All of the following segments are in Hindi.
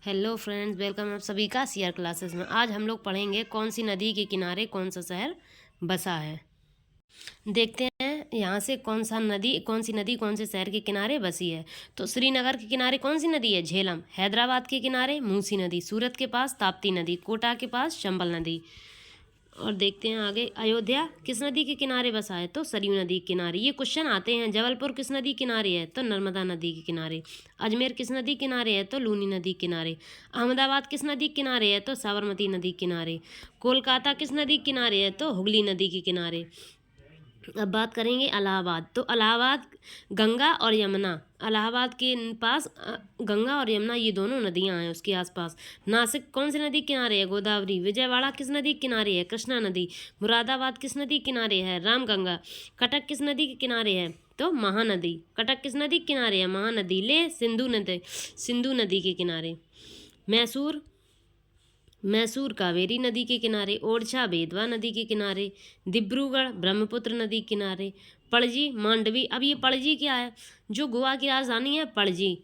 हेलो फ्रेंड्स, वेलकम आप सभी का सीआर क्लासेस में। आज हम लोग पढ़ेंगे कौन सी नदी के किनारे कौन सा शहर बसा है। देखते हैं यहाँ से कौन सी नदी कौन से शहर के किनारे बसी है। तो श्रीनगर के किनारे कौन सी नदी है? झेलम। हैदराबाद के किनारे मूसी नदी। सूरत के पास ताप्ती नदी। कोटा के पास चंबल नदी। और देखते हैं आगे, अयोध्या किस नदी के किनारे बसा है? तो सरयू नदी के किनारे। ये क्वेश्चन आते हैं। जबलपुर किस नदी किनारे है? तो नर्मदा नदी के किनारे। अजमेर किस नदी किनारे है? तो लूनी नदी किनारे। अहमदाबाद किस नदी किनारे है? तो साबरमती नदी किनारे। कोलकाता किस नदी किनारे है? तो हुगली नदी के किनारे। अब बात करेंगे इलाहाबाद। तो इलाहाबाद गंगा और यमुना, इलाहाबाद के पास गंगा और यमुना ये दोनों नदियां हैं उसके आसपास। नासिक कौन सी नदी किनारे है? गोदावरी। विजयवाड़ा किस नदी किनारे है? कृष्णा नदी। मुरादाबाद किस नदी किनारे है? रामगंगा। कटक किस नदी के किनारे है? तो महानदी। कटक किस नदी के किनारे है? महानदी। ले सिंधु नदी के किनारे। मैसूर कावेरी नदी के किनारे। ओरछा बेतवा नदी के किनारे। डिब्रूगढ़ ब्रह्मपुत्र नदी के किनारे। पणजी मांडवी। अब ये पणजी क्या है? जो गोवा की राजधानी है पणजी।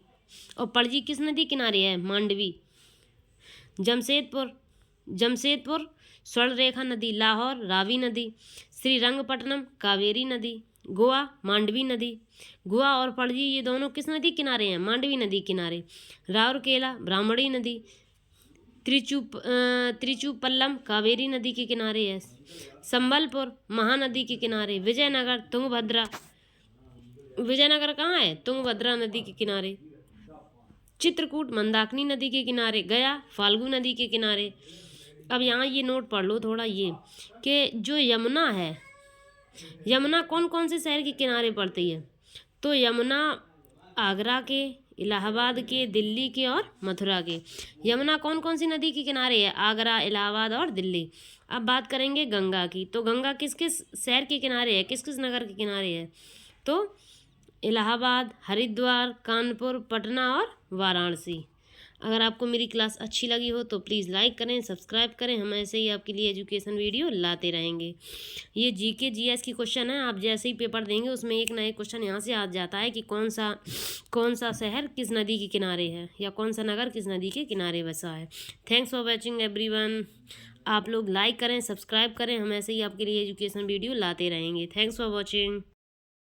और पणजी किस नदी किनारे है? मांडवी। जमशेदपुर स्वर्णरेखा नदी। लाहौर रावी नदी। श्रीरंगपट्टनम कावेरी नदी। गोवा मांडवी नदी। गोवा और पणजी ये दोनों किस नदी किनारे हैं? मांडवी नदी किनारे। राउरकेला ब्राह्मणी नदी। त्रिचुपल्लम कावेरी नदी के किनारे है। संबलपुर महानदी के किनारे। विजयनगर विजयनगर कहाँ है? तुंगभद्रा नदी के किनारे। चित्रकूट मंदाकिनी नदी के किनारे। गया फाल्गु नदी के किनारे। अब यहाँ ये नोट पढ़ लो थोड़ा, ये कि जो यमुना है, यमुना कौन कौन से शहर के किनारे पड़ती है? तो यमुना आगरा के, इलाहाबाद के, दिल्ली के और मथुरा के। यमुना कौन कौन सी नदी के किनारे है? आगरा, इलाहाबाद और दिल्ली। अब बात करेंगे गंगा की। तो गंगा किस किस शहर के किनारे है? किस किस नगर के किनारे है? तो इलाहाबाद, हरिद्वार, कानपुर, पटना और वाराणसी। अगर आपको मेरी क्लास अच्छी लगी हो तो प्लीज़ लाइक करें, सब्सक्राइब करें। हम ऐसे ही आपके लिए एजुकेशन वीडियो लाते रहेंगे। ये जीके जीएस की क्वेश्चन है, आप जैसे ही पेपर देंगे उसमें एक ना एक क्वेश्चन यहाँ से आ जाता है कि कौन सा शहर किस नदी के किनारे है, या कौन सा नगर किस नदी के किनारे बसा है। Thanks for watching everyone. आप लोग लाइक करें, सब्सक्राइब करें। हम ऐसे ही आपके लिए एजुकेशन वीडियो लाते रहेंगे। Thanks for watching.